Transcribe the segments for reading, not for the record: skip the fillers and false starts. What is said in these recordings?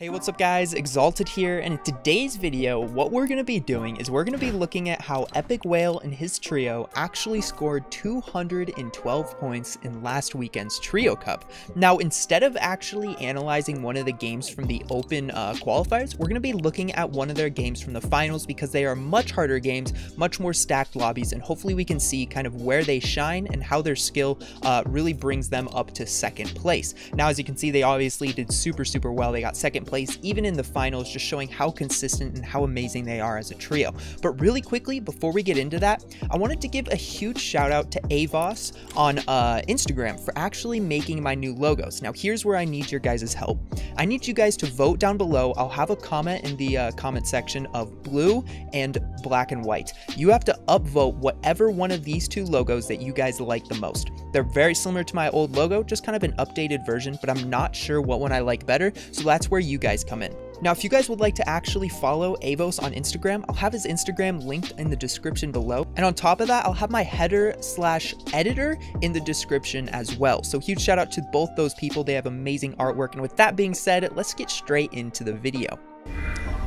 Hey, what's up guys, Exalted here, and in today's video, what we're going to be doing is we're going to be looking at how Epic Whale and his trio actually scored 212 points in last weekend's Trio Cup. Now, instead of actually analyzing one of the games from the open qualifiers, we're going to be looking at one of their games from the finals because they are much harder games, much more stacked lobbies, and hopefully we can see kind of where they shine and how their skill really brings them up to second place. Now, as you can see, they obviously did super well. They got second place even in the finals, just showing how consistent and how amazing they are as a trio. But really quickly, before we get into that, I wanted to give a huge shout out to Avos on Instagram for actually making my new logos. Now here's where I need your guys' help. I need you guys to vote down below. I'll have a comment in the comment section of blue and black and white. You have to upvote whatever one of these two logos that you guys like the most. They're very similar to my old logo, just kind of an updated version, but I'm not sure what one I like better, so that's where you guys come in. Now, if you guys would like to actually follow Avos on Instagram, I'll have his Instagram linked in the description below. And on top of that, I'll have my header/editor in the description as well. So huge shout out to both those people. They have amazing artwork. And with that being said, let's get straight into the video.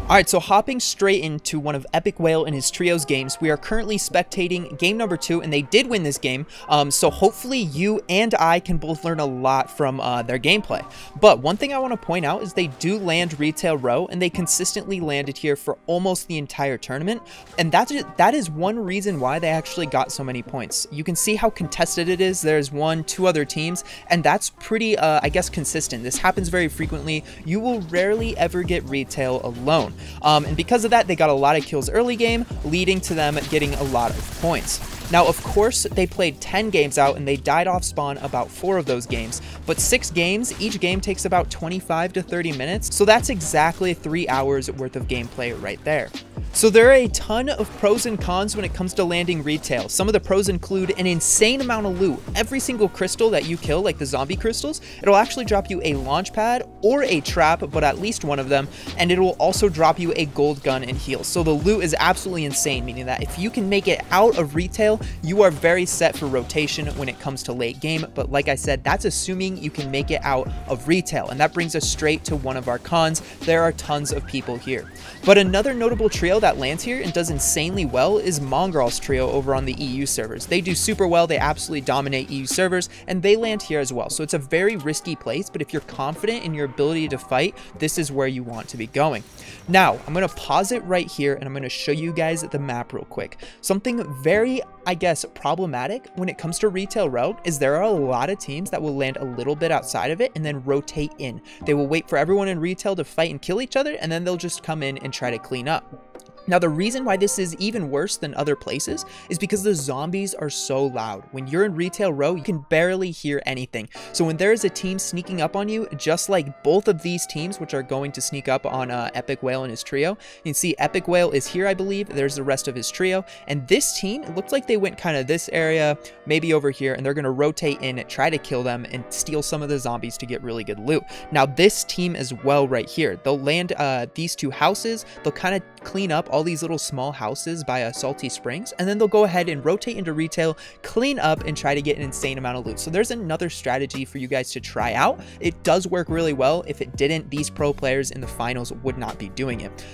Alright, so hopping straight into one of Epic Whale and his trio's games, we are currently spectating game number 2, and they did win this game, so hopefully you and I can both learn a lot from their gameplay. But one thing I want to point out is they do land retail row, and they consistently landed here for almost the entire tournament, and that is one reason why they actually got so many points. You can see how contested it is. There's two other teams, and that's pretty, I guess, consistent. This happens very frequently. You will rarely ever get retail alone. And because of that, they got a lot of kills early game, leading to them getting a lot of points. Now, of course, they played 10 games out and they died off spawn about 4 of those games, but 6 games, each game takes about 25 to 30 minutes, so that's exactly 3 hours worth of gameplay right there. So there are a ton of pros and cons when it comes to landing retail. Some of the pros include an insane amount of loot. Every single crystal that you kill, like the zombie crystals, it'll actually drop you a launch pad or a trap, but at least one of them, and it will also drop you a gold gun and heals. So the loot is absolutely insane, meaning that if you can make it out of retail, you are very set for rotation when it comes to late game. But like I said, that's assuming you can make it out of retail, and that brings us straight to one of our cons. There are tons of people here. But another notable trio that lands here and does insanely well is Mongrel's trio over on the EU servers. They do super well. They absolutely dominate EU servers, and they land here as well. So it's a very risky place, but if you're confident in your ability to fight, this is where you want to be going. Now, I'm going to pause it right here, and I'm going to show you guys the map real quick. Something very, I guess, problematic when it comes to retail route is there are a lot of teams that will land a little bit outside of it and then rotate in. They will wait for everyone in retail to fight and kill each other, and then they'll just come in and try to clean up. Now, the reason why this is even worse than other places is because the zombies are so loud. When you're in retail row, you can barely hear anything. So when there is a team sneaking up on you, just like both of these teams, which are going to sneak up on Epic Whale and his trio, you can see Epic Whale is here, I believe. There's the rest of his trio. And this team, it looks like they went kind of this area, maybe over here, and they're going to rotate in, try to kill them, and steal some of the zombies to get really good loot. Now, this team as well right here, they'll land these 2 houses. They'll kind of clean up all these little small houses by Salty Springs, and then they'll go ahead and rotate into retail, clean up, and try to get an insane amount of loot. So there's another strategy for you guys to try out. It does work really well. If it didn't, these pro players in the finals would not be doing it.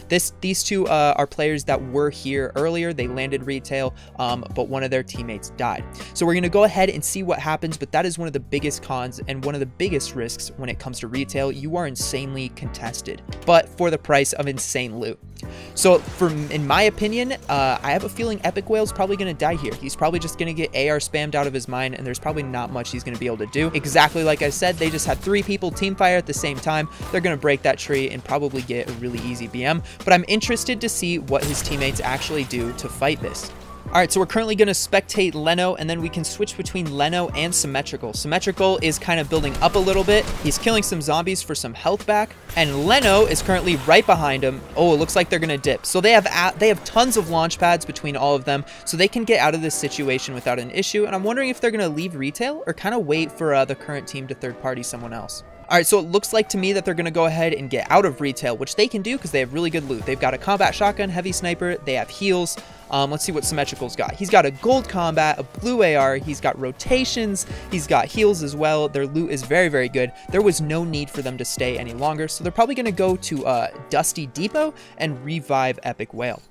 These 2 are players that were here earlier. They landed retail, but one of their teammates died. So we're going to go ahead and see what happens, but that is one of the biggest cons and one of the biggest risks when it comes to retail. You are insanely contested, but for the price of insane loot. So in my opinion, I have a feeling Epic Whale's probably going to die here. He's probably just going to get AR spammed out of his mind, and there's probably not much he's going to be able to do. Exactly like I said, they just had 3 people team fire at the same time. They're going to break that tree and probably get a really easy BM, but I'm interested to see what his teammates actually do to fight this. Alright, so we're currently going to spectate Leno, and then we can switch between Leno and Symmetrical. Symmetrical is kind of building up a little bit. He's killing some zombies for some health back, and Leno is currently right behind him. Oh, it looks like they're going to dip. So they have tons of launch pads between all of them, so they can get out of this situation without an issue, and I'm wondering if they're going to leave retail or kind of wait for the current team to third party someone else. Alright, so it looks like to me that they're going to go ahead and get out of retail, which they can do because they have really good loot. They've got a combat shotgun, heavy sniper, they have heals, Let's see what Symmetrical's got. He's got a gold combat, a blue AR, he's got rotations, he's got heals as well. Their loot is very, very good. There was no need for them to stay any longer, so they're probably going to go to Dusty Depot and revive Epic Whale.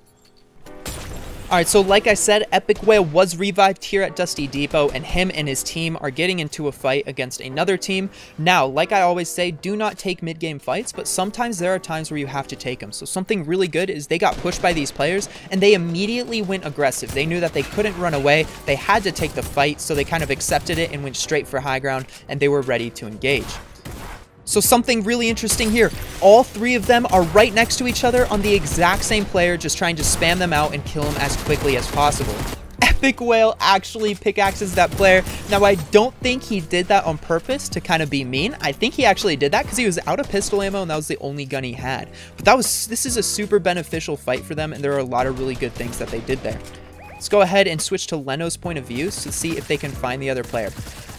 Alright, so like I said, Epic Whale was revived here at Dusty Depot, and him and his team are getting into a fight against another team. Now, like I always say, do not take mid-game fights, but sometimes there are times where you have to take them. So something really good is they got pushed by these players, and they immediately went aggressive. They knew that they couldn't run away, they had to take the fight, so they kind of accepted it and went straight for high ground, and they were ready to engage. So something really interesting here, all three of them are right next to each other on the exact same player, just trying to spam them out and kill them as quickly as possible. Epic Whale actually pickaxes that player. Now, I don't think he did that on purpose to kind of be mean. I think he actually did that because he was out of pistol ammo and that was the only gun he had. But this is a super beneficial fight for them, and there are a lot of really good things that they did there. Let's go ahead and switch to Leno's point of view to see if they can find the other player.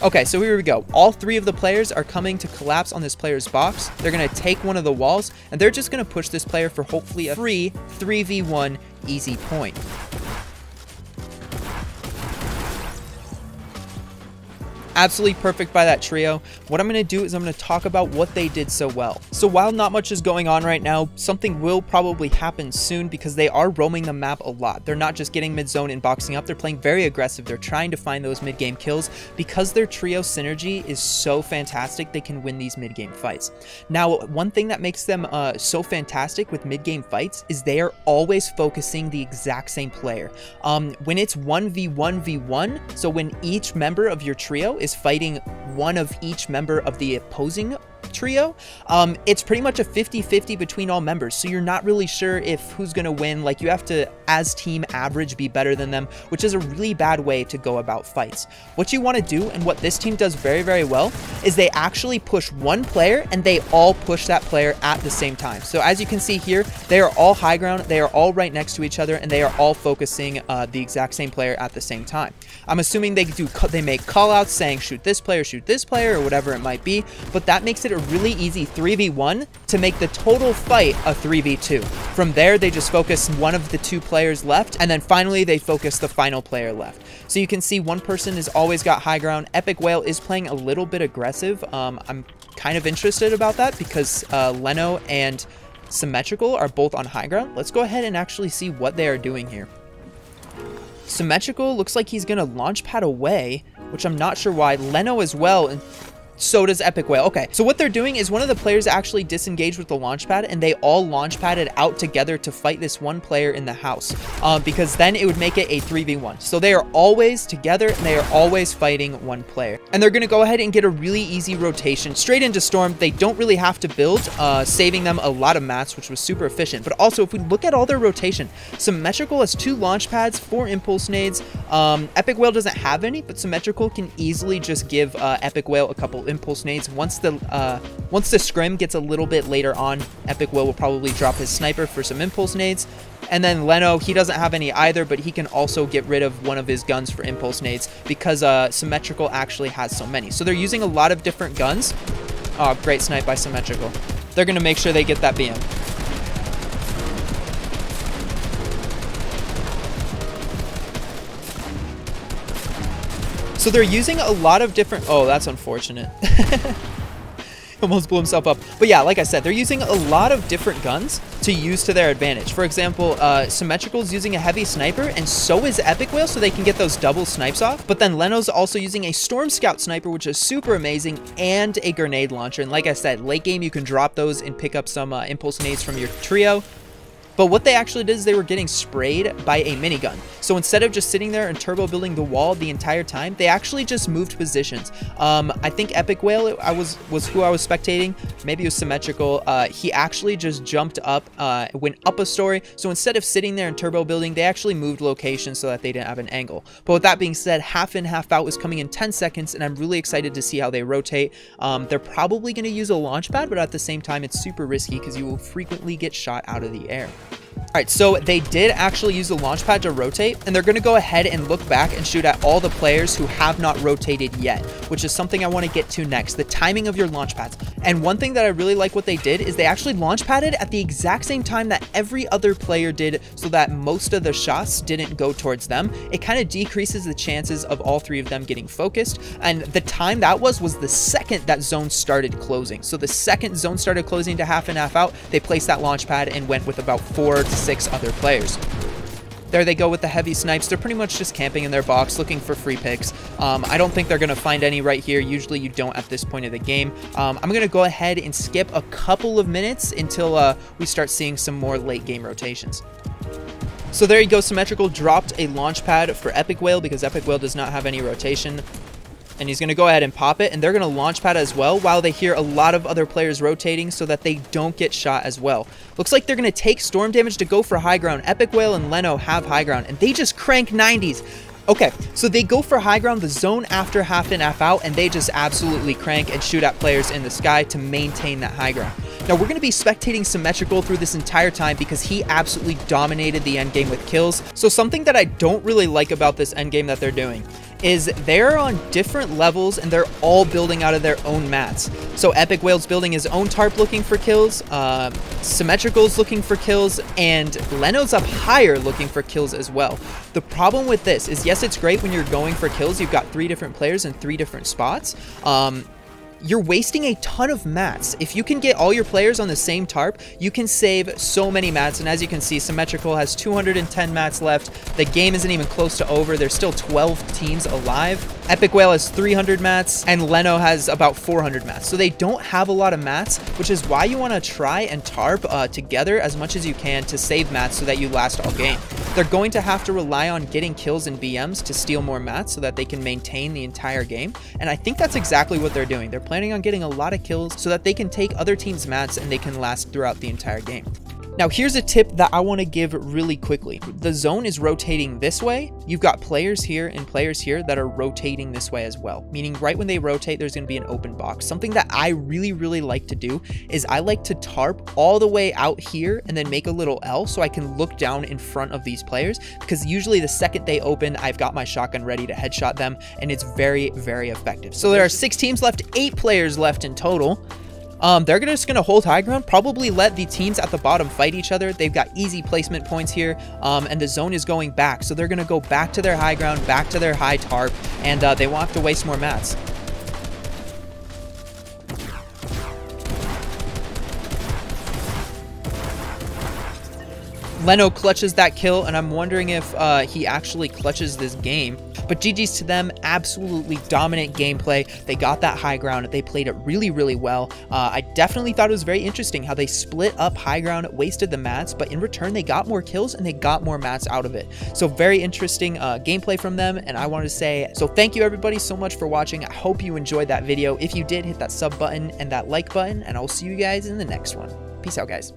Okay, so here we go. All three of the players are coming to collapse on this player's box. They're going to take one of the walls, and they're just going to push this player for hopefully a free 3v1 easy point. Absolutely perfect by that trio. What I'm going to do is I'm going to talk about what they did so well. So while not much is going on right now, something will probably happen soon because they are roaming the map a lot. They're not just getting mid-zone and boxing up. They're playing very aggressive. They're trying to find those mid-game kills. Because their trio synergy is so fantastic, they can win these mid-game fights. Now, one thing that makes them so fantastic with mid-game fights is they are always focusing the exact same player. When it's 1v1v1, so when each member of your trio is fighting one of each member of the opposing trio, it's pretty much a 50-50 between all members, so you're not really sure if who's gonna win. Like, you have to, as team average, be better than them, which is a really bad way to go about fights. What you want to do, and what this team does very, very well, is they actually push one player and they all push that player at the same time. So as you can see here, they are all high ground, they are all right next to each other, and they are all focusing the exact same player at the same time. I'm assuming they make call outs saying shoot this player, or whatever it might be, but that makes it a really easy 3v1 to make the total fight a 3v2. From there, they just focus one of the two players left, and then finally they focus the final player left. So you can see one person has always got high ground. Epic Whale is playing a little bit aggressive. I'm kind of interested about that because Leno and Symmetrical are both on high ground. Let's go ahead and actually see what they are doing here. Symmetrical looks like he's going to launch pad away, which I'm not sure why. Leno as well, and so does Epic Whale. Okay, so what they're doing is one of the players actually disengaged with the launch pad, and they all launch padded out together to fight this one player in the house, because then it would make it a 3v1. So they are always together, and they are always fighting one player. And they're going to go ahead and get a really easy rotation straight into Storm. They don't really have to build, saving them a lot of mats, which was super efficient. But also, if we look at all their rotation, Symmetrical has 2 launch pads, 4 impulse nades. Epic Whale doesn't have any, but Symmetrical can easily just give Epic Whale a couple impulse nades. Once the scrim gets a little bit later on, Epic Whale will probably drop his sniper for some impulse nades. And then Leno, he doesn't have any either, but he can also get rid of one of his guns for impulse nades because Symmetrical actually has so many. So they're using a lot of different guns. Oh, great snipe by Symmetrical. They're going to make sure they get that BM. So they're using a lot of different... Oh, that's unfortunate. Almost blew himself up. But yeah, like I said, they're using a lot of different guns to use to their advantage. For example, Symmetrical's using a heavy sniper, and so is Epic Whale, so they can get those double snipes off. But then Leno's also using a Storm Scout sniper, which is super amazing, and a grenade launcher. And like I said, late game, you can drop those and pick up some impulse nades from your trio. But what they actually did is they were getting sprayed by a minigun. So instead of just sitting there and turbo building the wall the entire time, they actually just moved positions. I think Epic Whale was who I was spectating. Maybe it was Symmetrical. He actually just jumped up, went up a story. So instead of sitting there and turbo building, they actually moved locations so that they didn't have an angle. But with that being said, half in, half out is coming in 10 seconds, and I'm really excited to see how they rotate. They're probably going to use a launch pad, but at the same time, it's super risky because you will frequently get shot out of the air. Alright, so they did actually use the launch pad to rotate, and they're going to go ahead and look back and shoot at all the players who have not rotated yet, which is something I want to get to next. The timing of your launch pads. And one thing that I really like what they did is they actually launch padded at the exact same time that every other player did, so that most of the shots didn't go towards them. It kind of decreases the chances of all three of them getting focused. And the time that was the second that zone started closing. So the second zone started closing to half in, half out, they placed that launch pad and went with about 4 to 6 other players. There they go with the heavy snipes. They're pretty much just camping in their box, looking for free picks. I don't think they're going to find any right here. Usually you don't at this point of the game. I'm going to go ahead and skip a couple of minutes until we start seeing some more late game rotations. So there you go. Symmetrical dropped a launch pad for Epic Whale because Epic Whale does not have any rotation. And he's going to go ahead and pop it, and they're going to launch pad as well while they hear a lot of other players rotating so that they don't get shot as well. Looks like they're going to take storm damage to go for high ground. Epic Whale and Leno have high ground, and they just crank 90s. Okay, so they go for high ground, the zone after half in, half out, and they just absolutely crank and shoot at players in the sky to maintain that high ground. Now, we're going to be spectating Symmetrical through this entire time because he absolutely dominated the endgame with kills. So something that I don't really like about this endgame that they're doing is they're on different levels and they're all building out of their own mats. So Epic Whale's building his own tarp looking for kills, Symmetrical's looking for kills, and Leno's up higher looking for kills as well. The problem with this is, yes, it's great when you're going for kills. You've got 3 different players in 3 different spots. You're wasting a ton of mats. If you can get all your players on the same tarp, you can save so many mats. And as you can see, Symmetrical has 210 mats left. The game isn't even close to over. There's still 12 teams alive. Epic Whale has 300 mats, and Leno has about 400 mats. So they don't have a lot of mats, which is why you want to try and tarp together as much as you can to save mats so that you last all game. They're going to have to rely on getting kills and BMs to steal more mats so that they can maintain the entire game. And I think that's exactly what they're doing. They're planning on getting a lot of kills so that they can take other teams' mats and they can last throughout the entire game. Now, here's a tip that I want to give really quickly. The zone is rotating this way. You've got players here and players here that are rotating this way as well, meaning right when they rotate, there's going to be an open box. Something that I really like to do is I like to tarp all the way out here and then make a little L so I can look down in front of these players, because usually the second they open, I've got my shotgun ready to headshot them, and it's very effective. So there are 6 teams left, 8 players left in total. They're just going to hold high ground, probably let the teams at the bottom fight each other. They've got easy placement points here, and the zone is going back. So they're going to go back to their high ground, back to their high tarp, and they won't have to waste more mats. Leno clutches that kill, and I'm wondering if he actually clutches this game. But GG's to them, absolutely dominant gameplay. They got that high ground. They played it really well. I definitely thought it was very interesting how they split up high ground, wasted the mats, but in return, they got more kills and they got more mats out of it. So very interesting gameplay from them, and I wanted to say, so thank you everybody so much for watching. I hope you enjoyed that video. If you did, hit that sub button and that like button, and I'll see you guys in the next one. Peace out, guys.